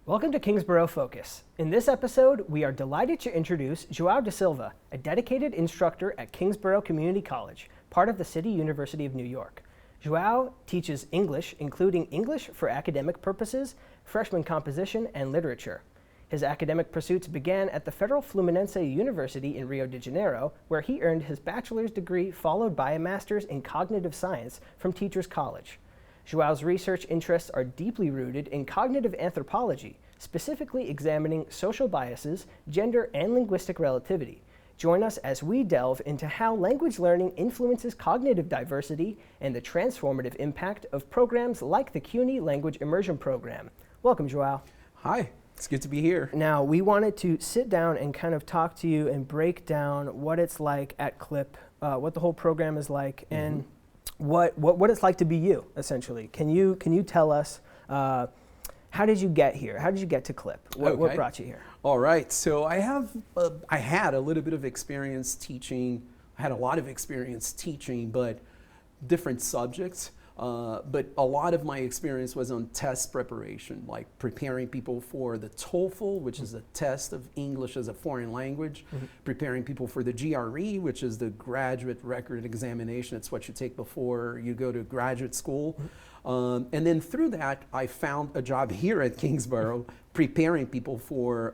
Welcome to Kingsborough Focus. In this episode, we are delighted to introduce Joao Desilva, a dedicated instructor at Kingsborough Community College, part of the City University of New York. Joao teaches English, including English for academic purposes, freshman composition, and literature. His academic pursuits began at the Federal Fluminense University in Rio de Janeiro, where he earned his bachelor's degree followed by a master's in cognitive science from Teachers College. Joao's research interests are deeply rooted in cognitive anthropology, specifically examining social biases, gender, and linguistic relativity. Join us as we delve into how language learning influences cognitive diversity and the transformative impact of programs like the CUNY Language Immersion Program. Welcome, Joao. Hi, it's good to be here. Now, we wanted to sit down and kind of talk to you and break down what it's like at CLIP, what the whole program is like, and what it's like to be you, essentially. Can you tell us, how did you get here? How did you get to CLIP? What brought you here? All right, so I had a little bit of experience teaching. I had a lot of experience teaching, but different subjects. But a lot of my experience was on test preparation, like preparing people for the TOEFL, which is a test of English as a foreign language, preparing people for the GRE, which is the graduate record examination. It's what you take before you go to graduate school. And then through that, I found a job here at Kingsborough preparing people for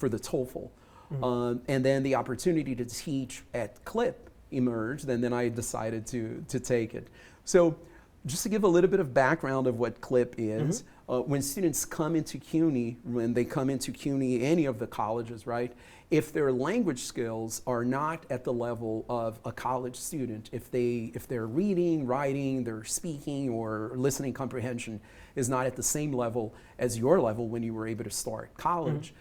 the TOEFL. And then the opportunity to teach at CLIP emerged, and then I decided to take it. So just to give a little bit of background of what CLIP is, when students come into CUNY, any of the colleges, right? If their language skills are not at the level of a college student, if their reading, writing, their speaking or listening comprehension is not at the same level as your level when you were able to start college,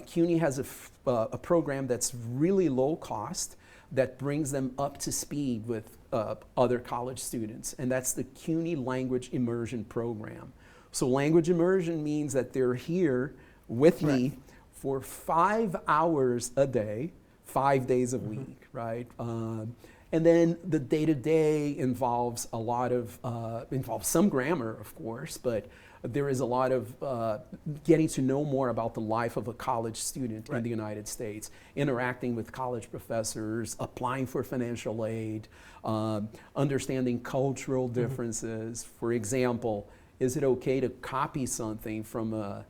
CUNY has a program that's really low cost that brings them up to speed with other college students, and that's the CUNY Language Immersion Program. So language immersion means that they're here with me for 5 hours a day, 5 days a week, right? And then the day-to-day involves a lot of, involves some grammar, of course, but there is a lot of getting to know more about the life of a college student in the United States, interacting with college professors, applying for financial aid, understanding cultural differences. For example, is it okay to copy something from a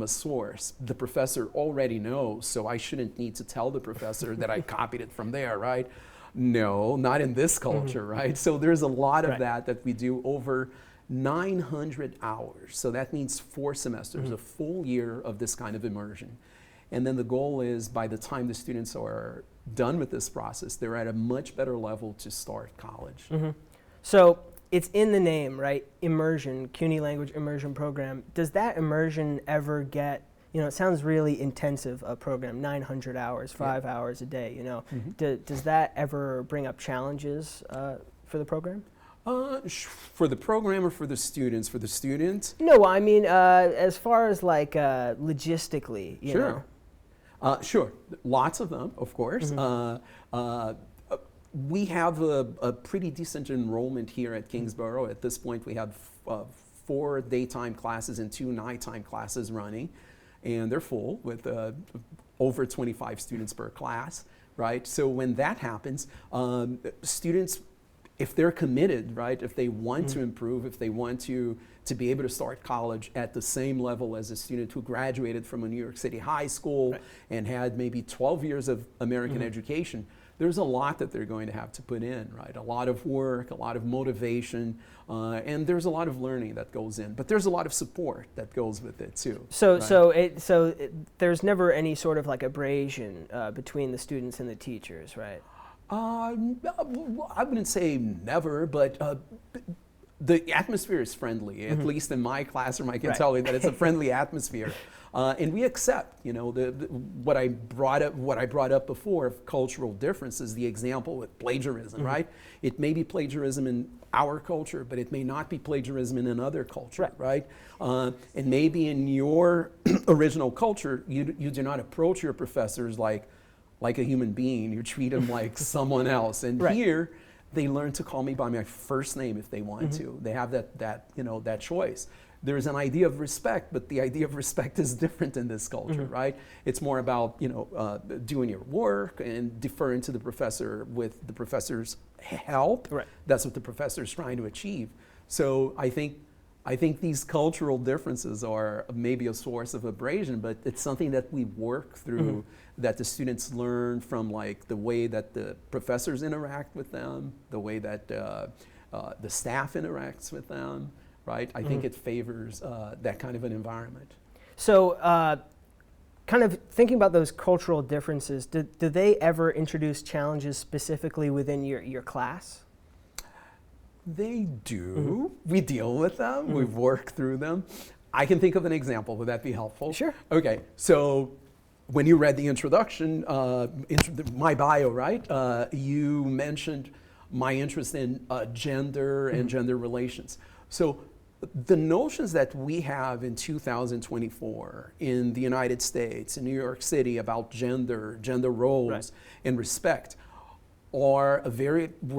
source? The professor already knows, so I shouldn't need to tell the professor that I copied it from there, right? No, not in this culture, right? So there's a lot of that we do over 900 hours. So that means 4 semesters, a full year of this kind of immersion. And then the goal is by the time the students are done with this process, they're at a much better level to start college. So it's in the name, right? Immersion, CUNY Language Immersion Program. Does that immersion ever get, it sounds really intensive, a program, 900 hours, 5 hours a day, Does that ever bring up challenges for the program? For the program or for the students? For the students? No, I mean, as far as like logistically, you know. Sure, lots of them, of course. We have a pretty decent enrollment here at Kingsborough. At this point, we have 4 daytime classes and 2 nighttime classes running, and they're full with over 25 students per class, right? So when that happens, students, if they're committed, right, if they want to improve, if they want to be able to start college at the same level as a student who graduated from a New York City high school and had maybe 12 years of American education, there's a lot that they're going to have to put in, right? A lot of work, a lot of motivation, and there's a lot of learning that goes in. But there's a lot of support that goes with it too. So there's never any sort of like abrasion between the students and the teachers, right? I wouldn't say never, but the atmosphere is friendly. At least in my classroom, I can tell you that it's a friendly atmosphere, and we accept, what I brought up before of cultural differences. The example with plagiarism, right? It may be plagiarism in our culture, but it may not be plagiarism in another culture, right? And maybe in your original culture, you do not approach your professors like a human being. You treat them like someone else. And here, they learn to call me by my first name if they want to. They have that choice. there's an idea of respect, but the idea of respect is different in this culture, right? It's more about, doing your work and deferring to the professor with the professor's help. Right. That's what the professor is trying to achieve. So I think these cultural differences are maybe a source of abrasion, but it's something that we work through, that the students learn from, like the way that the professors interact with them, the way that the staff interacts with them, right? I think it favors that kind of an environment. So kind of thinking about those cultural differences, do they ever introduce challenges specifically within your class? They do. We deal with them. We work through them. I can think of an example. Would that be helpful? Sure. Okay. So when you read the introduction, my bio, right? You mentioned my interest in gender and gender relations. So the notions that we have in 2024 in the United States, in New York City, about gender roles, right, and respect we're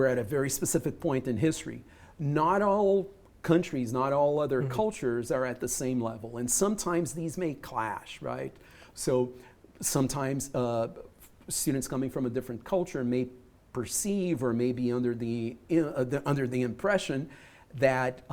at a very specific point in history. Not all countries, not all other cultures are at the same level, and sometimes these may clash, right? So sometimes students coming from a different culture may perceive or may be under the impression that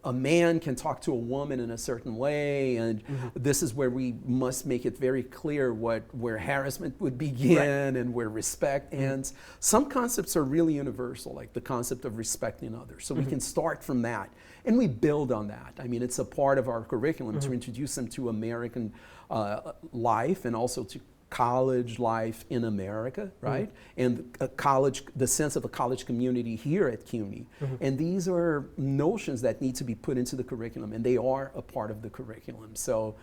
a man can talk to a woman in a certain way, and this is where we must make it very clear where harassment would begin, right, and where respect ends. Some concepts are really universal, like the concept of respecting others. So we can start from that, and we build on that. I mean, it's a part of our curriculum to introduce them to American life, and also to college life in America, right? And the sense of a college community here at CUNY. And these are notions that need to be put into the curriculum, and they are a part of the curriculum. So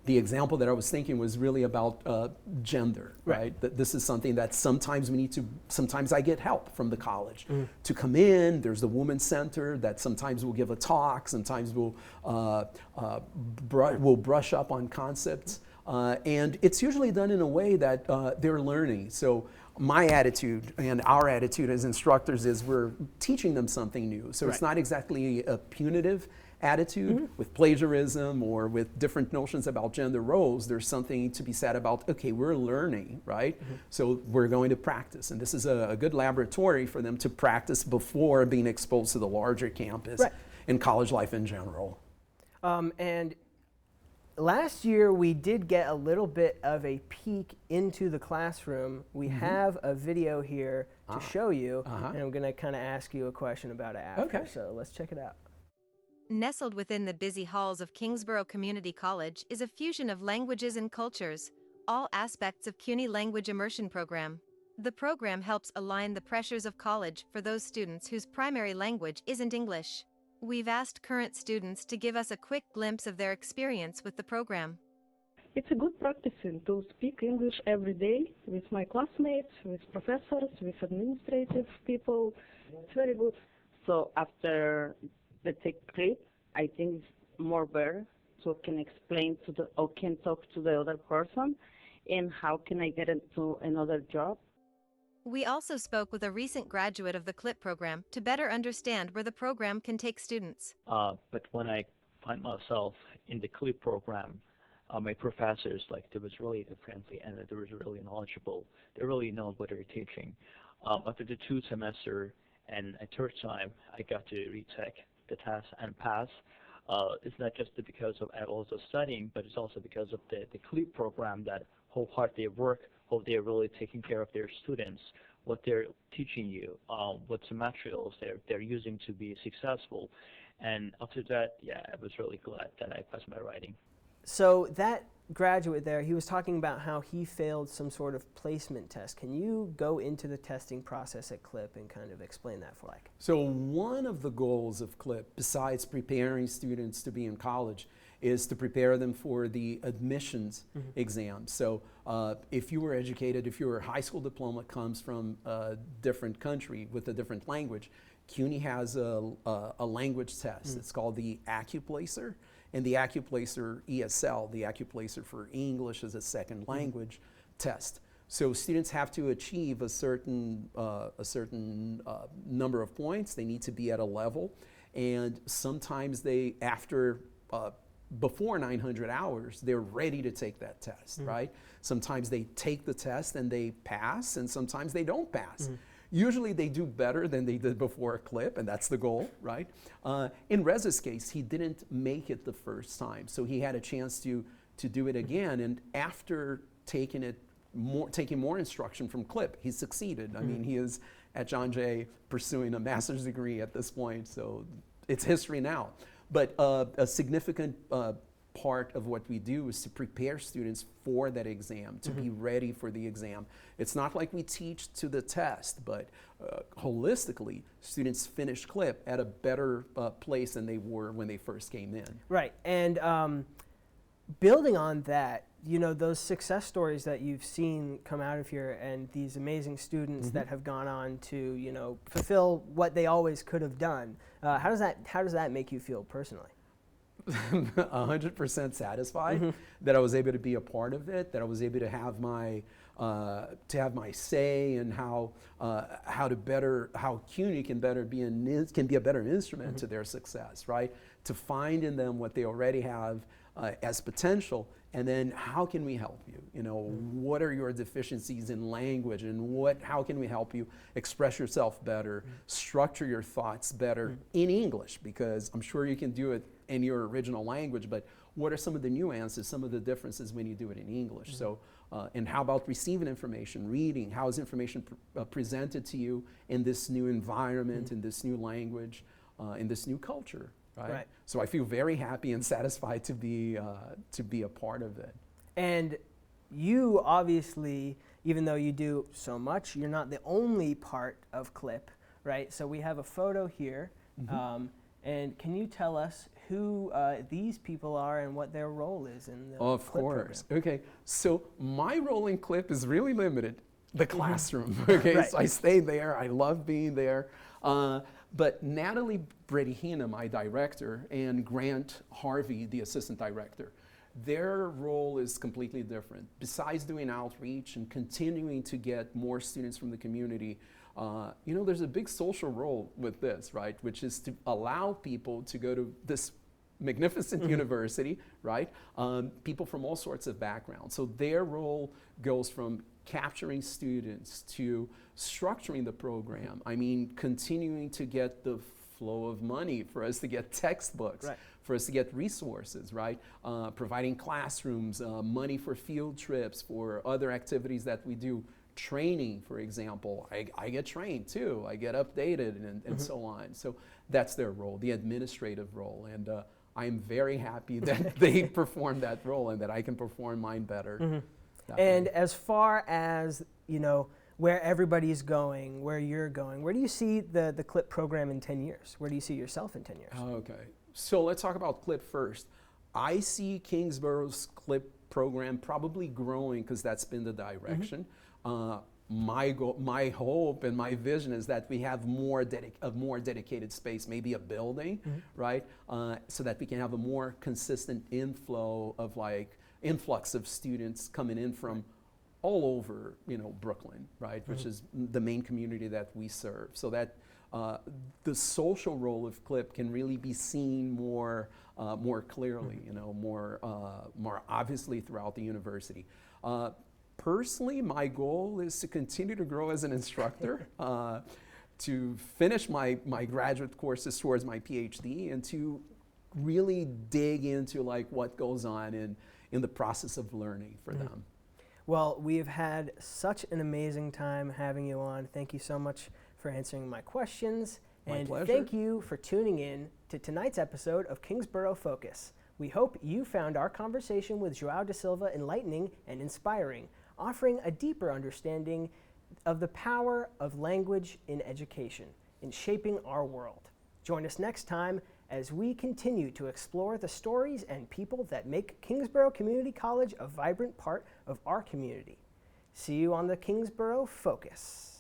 the example that I was thinking was really about gender, right? That this is something that sometimes I get help from the college to come in. There's the Women's Center that sometimes will give a talk, sometimes we'll brush up on concepts. And it's usually done in a way that they're learning. So my attitude and our attitude as instructors is we're teaching them something new. So it's not exactly a punitive attitude with plagiarism or with different notions about gender roles. There's something to be said about, okay, we're learning, right? So we're going to practice. And this is a good laboratory for them to practice before being exposed to the larger campus and college life in general. And last year, we did get a little bit of a peek into the classroom. We have a video here to show you, and I'm going to kind of ask you a question about it after. Okay. So let's check it out. Nestled within the busy halls of Kingsborough Community College is a fusion of languages and cultures, all aspects of CUNY Language Immersion Program. The program helps align the pressures of college for those students whose primary language isn't English. We've asked current students to give us a quick glimpse of their experience with the program. It's a good practice to speak English every day with my classmates, with professors, with administrative people. It's very good. So after the tech clip, I think it's more better so I can explain or can talk to the other person and how can I get into another job. We also spoke with a recent graduate of the CLIP program to better understand where the program can take students. But when I find myself in the CLIP program, my professors, they was really friendly and they was really knowledgeable. They really know what they're teaching. After the 2 semester and a third time, I got to retake the test and pass. It's not just because of also studying, but it's also because of the CLIP program that wholeheartedly work, how they're really taking care of their students, what they're teaching you, what's the materials they're using to be successful. And after that, I was really glad that I passed my writing. So that graduate there, he was talking about how he failed some sort of placement test. Can you go into the testing process at CLIP and kind of explain that for us? So one of the goals of CLIP, besides preparing students to be in college, is to prepare them for the admissions exam. So if you were educated, if your high school diploma comes from a different country with a different language, CUNY has a language test. It's called the AccuPlacer. And the AccuPlacer ESL, the AccuPlacer for English as a second language test. So students have to achieve a certain number of points. They need to be at a level. And sometimes they, before 900 hours, they're ready to take that test, right? Sometimes they take the test and they pass, and sometimes they don't pass. Usually they do better than they did before a clip, and that's the goal, right? In Reza's case, he didn't make it the first time, so he had a chance to do it again, and after taking more instruction from clip, he succeeded. I mean, he is at John Jay pursuing a master's degree at this point, so it's history now. But a significant part of what we do is to prepare students for that exam, to be ready for the exam. It's not like we teach to the test, but holistically, students finish clip at a better place than they were when they first came in. Right, and building on that, you know, those success stories that you've seen come out of here and these amazing students that have gone on to, you know, fulfill what they always could have done. How does that make you feel personally? 100% satisfied that I was able to be a part of it, that I was able to have my say in how CUNY can be a better instrument to their success, right? To find in them what they already have as potential, and then how can we help you? You know, what are your deficiencies in language, and how can we help you express yourself better, structure your thoughts better in English, because I'm sure you can do it in your original language, but what are some of the nuances, some of the differences when you do it in English? So, and how about receiving information, reading? How is information presented to you in this new environment, in this new language, in this new culture? Right? So I feel very happy and satisfied to be a part of it. And you obviously, even though you do so much, you're not the only part of CLIP, right? So we have a photo here, and can you tell us who these people are and what their role is in the Of CLIP course. program? Okay. So my role in CLIP is really limited. The classroom. Okay. Right. So I stay there. I love being there. But Natalie Bredihina, my director, and Grant Harvey, the assistant director, their role is completely different. Besides doing outreach and continuing to get more students from the community, you know, there's a big social role with this, right? Which is to allow people to go to this magnificent university, right? People from all sorts of backgrounds. So their role goes from capturing students to structuring the program. I mean, continuing to get the flow of money for us to get textbooks, for us to get resources, right? Providing classrooms, money for field trips, for other activities that we do. Training, for example, I get trained too. I get updated and so on. So that's their role, the administrative role. And I'm very happy that they perform that role and that I can perform mine better. And as far as, you know, where everybody's going, where you're going, where do you see the CLIP program in 10 years? Where do you see yourself in 10 years? Okay, so let's talk about CLIP first. I see Kingsborough's CLIP program probably growing because that's been the direction. My hope and my vision is that we have more dedicated space, maybe a building, right? So that we can have a more consistent inflow of influx of students coming in from all over, you know, Brooklyn, right? Which is the main community that we serve. So that the social role of CLIP can really be seen more clearly, you know, more obviously throughout the university. Personally, my goal is to continue to grow as an instructor, to finish my graduate courses towards my PhD, and to really dig into what goes on in the process of learning for them. Well, we've had such an amazing time having you on. Thank you so much for answering my questions. My pleasure. Thank you for tuning in to tonight's episode of Kingsborough Focus. We hope you found our conversation with Joao Desilva enlightening and inspiring, offering a deeper understanding of the power of language in education, in shaping our world. Join us next time as we continue to explore the stories and people that make Kingsborough Community College a vibrant part of our community. See you on the Kingsborough Focus.